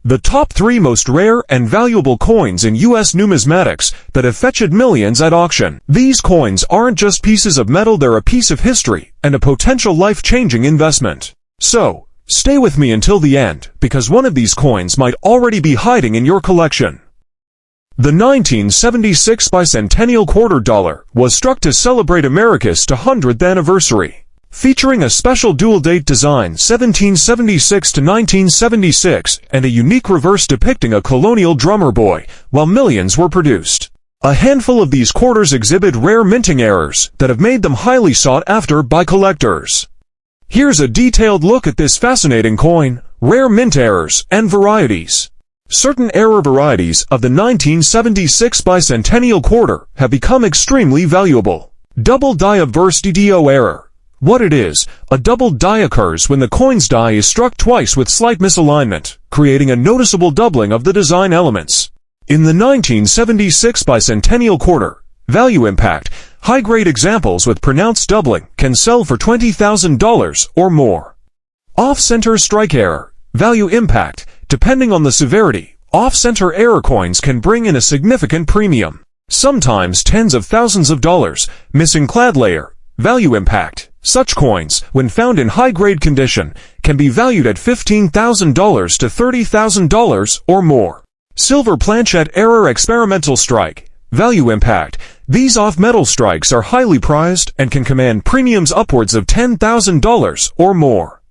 The top 3 most rare and valuable coins in US numismatics that have fetched millions at auction. These coins aren't just pieces of metal, they're a piece of history and a potential life-changing investment. So, stay with me until the end, because one of these coins might already be hiding in your collection. The 1976 Bicentennial quarter dollar was struck to celebrate America's 200th anniversary. Featuring a special dual-date design 1776 to 1976 and a unique reverse depicting a colonial drummer boy, while millions were produced. A handful of these quarters exhibit rare minting errors that have made them highly sought after by collectors. Here's a detailed look at this fascinating coin, rare mint errors and varieties. Certain error varieties of the 1976 Bicentennial quarter have become extremely valuable. Double die obverse DDO error. What it is, a double die occurs when the coin's die is struck twice with slight misalignment, creating a noticeable doubling of the design elements. In the 1976 Bicentennial quarter, value impact, high-grade examples with pronounced doubling can sell for $20,000 or more. Off-center strike error, value impact, depending on the severity, off-center error coins can bring in a significant premium, sometimes tens of thousands of dollars. Missing clad layer, value impact. Such coins, when found in high-grade condition, can be valued at $15,000 to $30,000 or more. Silver planchet error experimental strike, value impact. These off-metal strikes are highly prized and can command premiums upwards of $10,000 or more.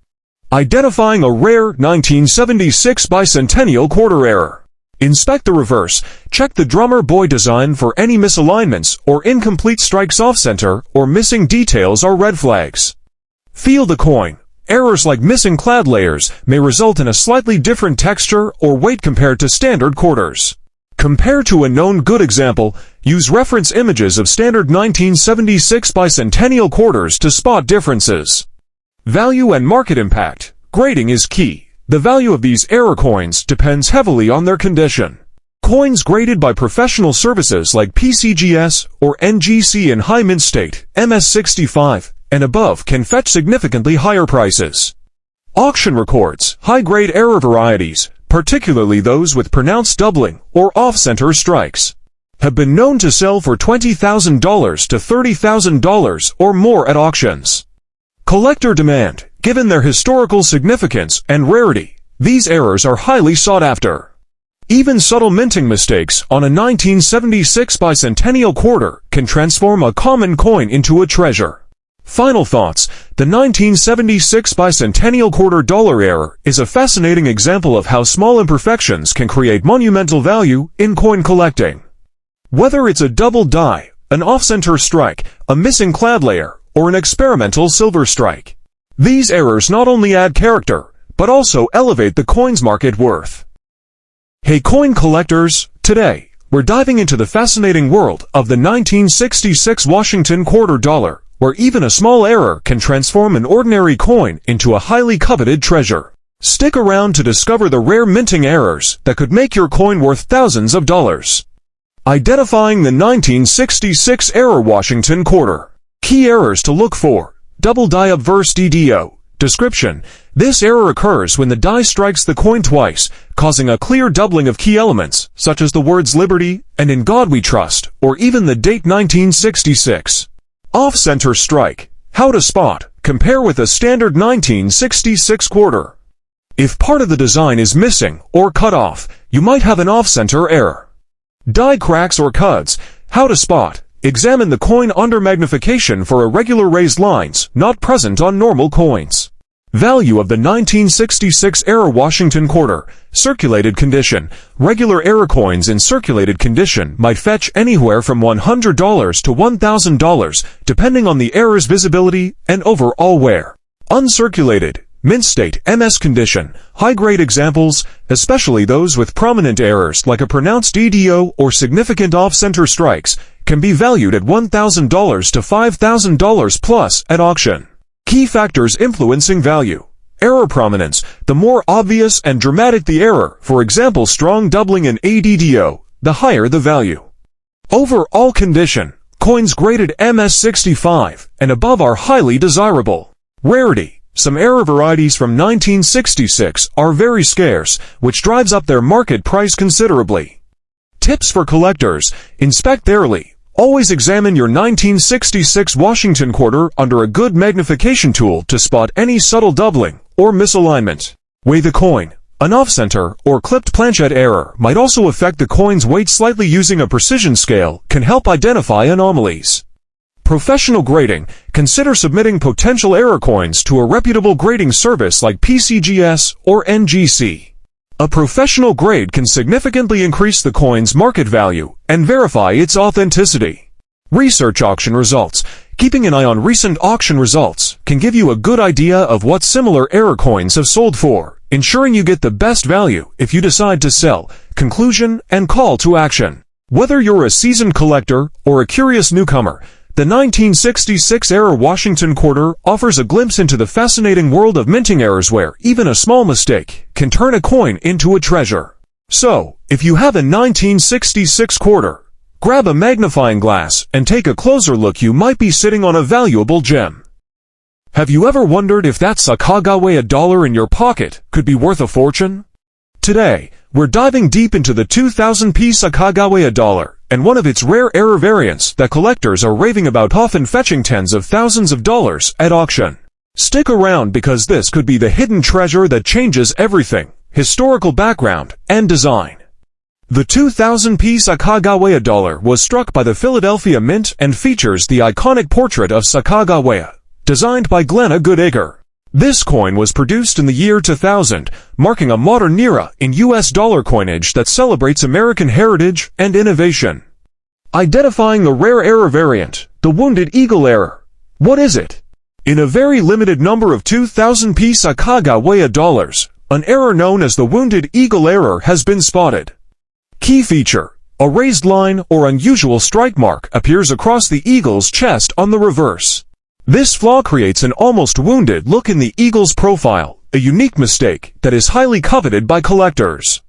Identifying a rare 1976 Bicentennial quarter error. Inspect the reverse. Check the drummer boy design for any misalignments or incomplete strikes off-center or missing details are red flags. Feel the coin. Errors like missing clad layers may result in a slightly different texture or weight compared to standard quarters. Compare to a known good example. Use reference images of standard 1976 Bicentennial quarters to spot differences. Value and market impact. Grading is key. The value of these error coins depends heavily on their condition. Coins graded by professional services like PCGS or NGC in high mint state, MS65, and above can fetch significantly higher prices. Auction records, high-grade error varieties, particularly those with pronounced doubling or off-center strikes, have been known to sell for $20,000 to $30,000 or more at auctions. Collector demand. Given their historical significance and rarity, these errors are highly sought after. Even subtle minting mistakes on a 1976 Bicentennial quarter can transform a common coin into a treasure. Final thoughts. The 1976 Bicentennial quarter dollar error is a fascinating example of how small imperfections can create monumental value in coin collecting. Whether it's a double die, an off-center strike, a missing clad layer, or an experimental silver strike, these errors not only add character, but also elevate the coin's market worth. Hey coin collectors, today, we're diving into the fascinating world of the 1966 Washington quarter dollar, where even a small error can transform an ordinary coin into a highly coveted treasure. Stick around to discover the rare minting errors that could make your coin worth thousands of dollars. Identifying the 1966 error Washington quarter. Key errors to look for. Double die obverse DDO. Description. This error occurs when the die strikes the coin twice, causing a clear doubling of key elements, such as the words Liberty and In God We Trust, or even the date 1966. Off-center strike. How to spot. Compare with a standard 1966 quarter. If part of the design is missing or cut off, you might have an off-center error. Die cracks or cuts. How to spot. Examine the coin under magnification for irregular raised lines not present on normal coins. Value of the 1966 error Washington quarter. Circulated condition. Regular error coins in circulated condition might fetch anywhere from $100 to $1,000, depending on the error's visibility and overall wear. Uncirculated, mint state, MS condition. High-grade examples, especially those with prominent errors like a pronounced DDO or significant off-center strikes, can be valued at $1,000 to $5,000 plus at auction. Key factors influencing value. Error prominence. The more obvious and dramatic the error, for example strong doubling in ADDO, the higher the value. Overall condition. Coins graded MS65 and above are highly desirable. Rarity. Some error varieties from 1966 are very scarce, which drives up their market price considerably. Tips for collectors: inspect thoroughly. Always examine your 1966 Washington quarter under a good magnification tool to spot any subtle doubling or misalignment. Weigh the coin. An off-center or clipped planchet error might also affect the coin's weight slightly. Using a precision scale can help identify anomalies. Professional grading. Consider submitting potential error coins to a reputable grading service like PCGS or NGC. A professional grade can significantly increase the coin's market value and verify its authenticity. Research auction results. Keeping an eye on recent auction results can give you a good idea of what similar error coins have sold for, ensuring you get the best value if you decide to sell. Conclusion and call to action. Whether you're a seasoned collector or a curious newcomer, the 1966 era Washington quarter offers a glimpse into the fascinating world of minting errors where even a small mistake can turn a coin into a treasure. So, if you have a 1966 quarter, grab a magnifying glass and take a closer look. You might be sitting on a valuable gem. Have you ever wondered if that Sacagawea dollar in your pocket could be worth a fortune? Today, we're diving deep into the 2000p Sacagawea dollar and one of its rare error variants that collectors are raving about, often fetching tens of thousands of dollars at auction. Stick around because this could be the hidden treasure that changes everything: historical background and design. The 2000p Sacagawea dollar was struck by the Philadelphia Mint and features the iconic portrait of Sacagawea, designed by Glenna Goodacre. This coin was produced in the year 2000, marking a modern era in U.S. dollar coinage that celebrates American heritage and innovation. Identifying the rare error variant, the Wounded Eagle error. What is it? In a very limited number of 2000p Sacagawea dollars, an error known as the Wounded Eagle error has been spotted. Key feature: a raised line or unusual strike mark appears across the eagle's chest on the reverse. This flaw creates an almost wounded look in the eagle's profile, a unique mistake that is highly coveted by collectors.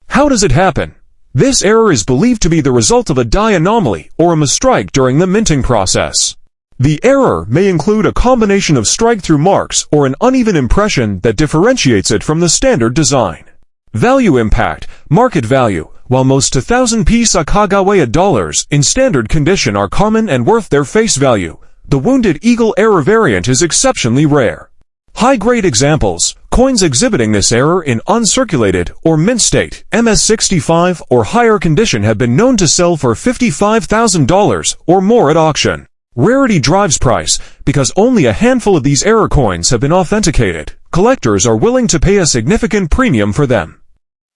How does it happen? This error is believed to be the result of a die anomaly or a mistrike during the minting process. The error may include a combination of strike-through marks or an uneven impression that differentiates it from the standard design. Value impact: market value. While most 2000p Sacagawea dollars in standard condition are common and worth their face value, the Wounded Eagle error variant is exceptionally rare. High-grade examples: coins exhibiting this error in uncirculated or mint state, MS65 or higher condition, have been known to sell for $55,000 or more at auction. Rarity drives price. Because only a handful of these error coins have been authenticated, collectors are willing to pay a significant premium for them.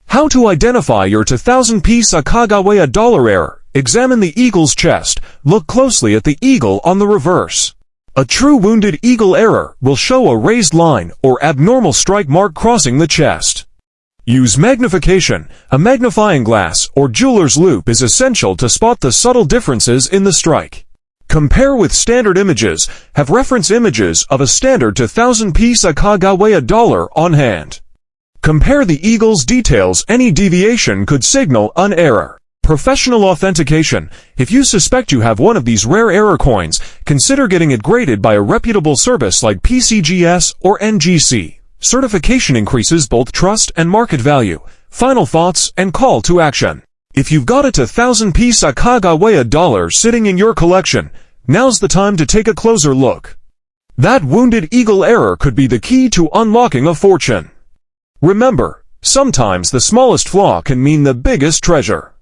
How to identify your 2000p Sacagawea dollar error? Examine the eagle's chest. Look closely at the eagle on the reverse. A true Wounded Eagle error will show a raised line or abnormal strike mark crossing the chest. Use magnification. A magnifying glass or jeweler's loupe is essential to spot the subtle differences in the strike. Compare with standard images. Have reference images of a standard 2000p Sacagawea dollar on hand. Compare the eagle's details. Any deviation could signal an error. Professional authentication. If you suspect you have one of these rare error coins, consider getting it graded by a reputable service like PCGS or NGC. Certification increases both trust and market value. Final thoughts and call to action. If you've got a 2000p Sacagawea dollar sitting in your collection, now's the time to take a closer look. That Wounded Eagle error could be the key to unlocking a fortune. Remember, sometimes the smallest flaw can mean the biggest treasure.